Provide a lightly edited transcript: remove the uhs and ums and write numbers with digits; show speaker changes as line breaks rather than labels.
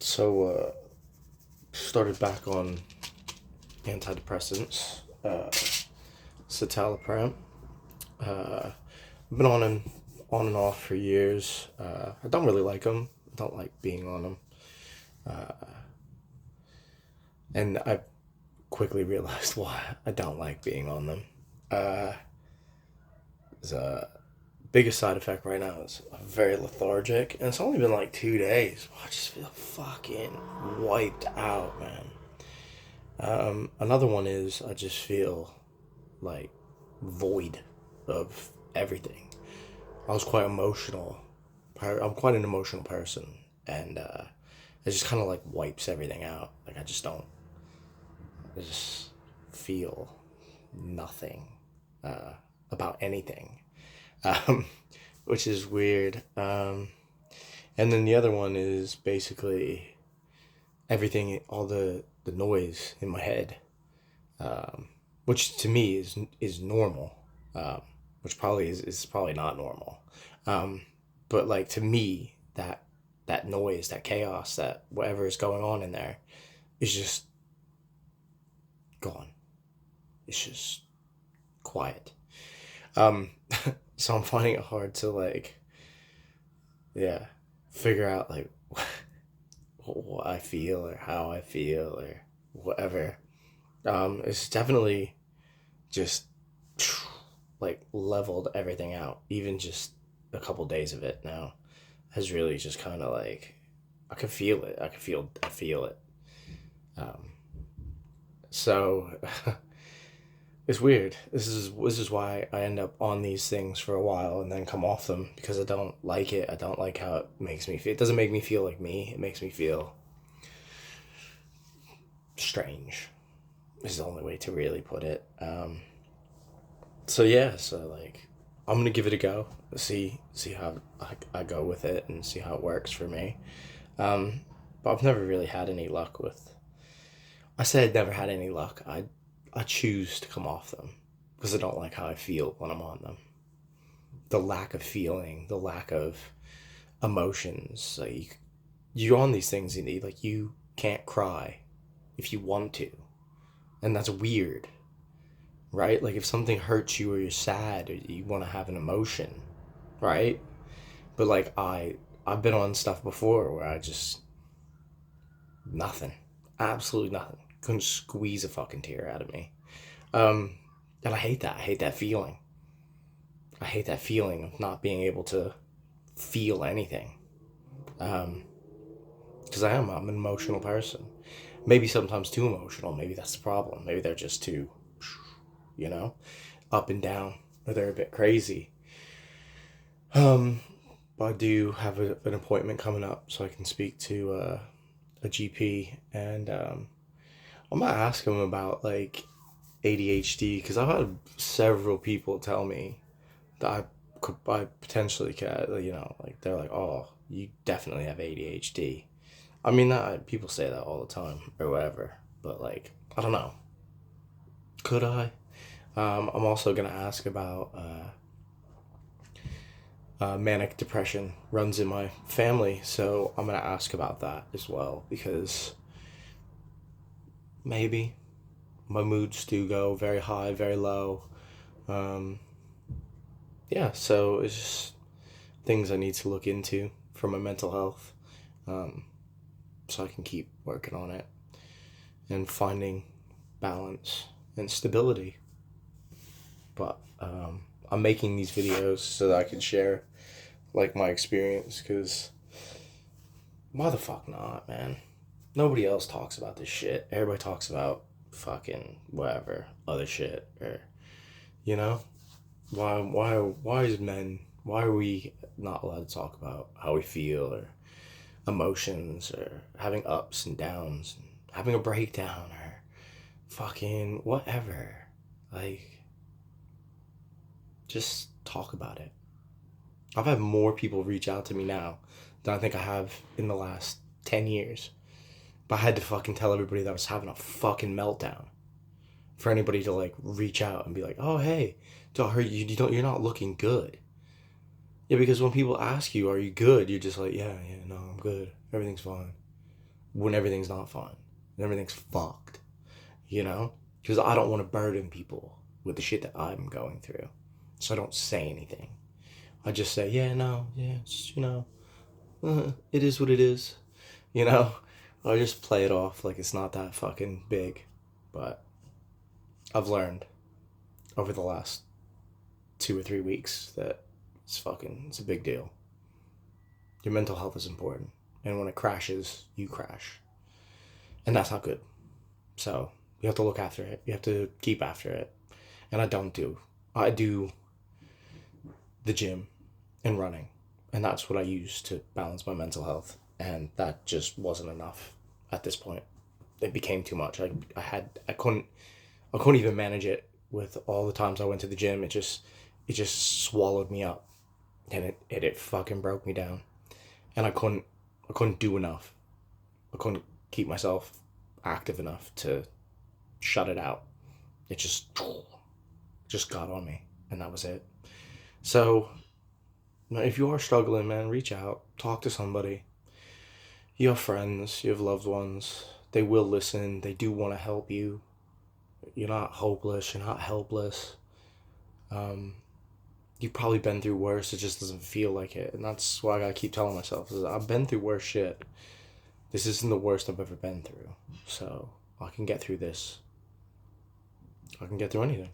Started back on antidepressants, citalopram. I've been on and off for years. I don't really like them. I don't like being on them. And I quickly realized why I don't like being on them. Uh, the biggest side effect right now is I'm very lethargic, and it's only been like 2 days. I just feel fucking wiped out, man. Another one is I just feel like void of everything. I was quite emotional. I'm quite an emotional person, and it just kind of like wipes everything out. Like I just don't. I just feel nothing about anything, um, which is weird. And then the other one is basically everything, all the noise in my head, which to me is normal, which probably is probably not normal. Um, but like to me, that noise, that chaos, that whatever is going on in there, is just gone. It's just quiet. Um, so I'm finding it hard to like, yeah, figure out like what I feel or how I feel or whatever. It's definitely just like leveled everything out. Even just a couple days of it now has really just kind of like I can feel it. I feel it. Um, so it's weird. This is why I end up on these things for a while and then come off them because I don't like it. I don't like how it makes me feel. It doesn't make me feel like me. It makes me feel strange. Is the only way to really put it. So yeah, so like I'm gonna give it a go. See how I go with it and see how it works for me. Um, but I've never really had any luck with. I say I'd never had any luck. I choose to come off them because I don't like how I feel when I'm on them. The lack of feeling, the lack of emotions. Like you're on these things, you need like you can't cry if you want to, and that's weird, right? Like if something hurts you or you're sad or you want to have an emotion, right? But like I've been on stuff before where I just nothing, absolutely nothing. Couldn't squeeze a fucking tear out of me. Um, and I hate that. I hate that feeling. I hate that feeling of not being able to feel anything. Um, because I'm an emotional person. Maybe sometimes too emotional. Maybe that's the problem. Maybe they're just too, you know, up and down, or they're a bit crazy. Um, but I do have an appointment coming up, so I can speak to a GP, and I'm gonna ask him about like ADHD because I've had several people tell me that I potentially could, like they're like, oh, you definitely have ADHD. I mean, that people say that all the time or whatever, but like, I don't know. Could I? I'm also gonna ask about manic depression runs in my family, so I'm gonna ask about that as well because maybe my moods do go very high, very low. Um, yeah, so it's just things I need to look into for my mental health, um, so I can keep working on it and finding balance and stability. But I'm making these videos so that I can share like my experience because why the fuck not, man? Nobody else talks about this shit. Everybody talks about fucking whatever other shit or you know why is men why are we not allowed to talk about how we feel or emotions or having ups and downs and having a breakdown or fucking whatever, like just talk about it. I've had more people reach out to me now than I think I have in the last 10 years. But I had to fucking tell everybody that I was having a fucking meltdown. For anybody to like reach out and be like, oh, hey, you're not looking good. Yeah, because when people ask you, are you good? You're just like, yeah, no, I'm good. Everything's fine. when everything's not fun, when everything's fucked, you know? Because I don't want to burden people with the shit that I'm going through. So I don't say anything. I just say, yeah, no, yeah, it's, it is what it is, you know? I just play it off like it's not that fucking big. But I've learned over the last 2 or 3 weeks that it's a big deal. Your mental health is important. And when it crashes, you crash. And that's not good. So you have to look after it. You have to keep after it. And I don't do. I do the gym and running. And that's what I use to balance my mental health. And that just wasn't enough at this point. It became too much. I couldn't even manage it with all the times I went to the gym. It just swallowed me up. And it fucking broke me down. And I couldn't do enough. I couldn't keep myself active enough to shut it out. It just got on me, and that was it. So, if you are struggling, man, reach out, talk to somebody. You have friends, you have loved ones. They will listen. They do want to help you. You're not hopeless. You're not helpless. You've probably been through worse. It just doesn't feel like it, and that's why I gotta keep telling myself is I've been through worse shit. This isn't the worst I've ever been through. So I can get through this. I can get through anything.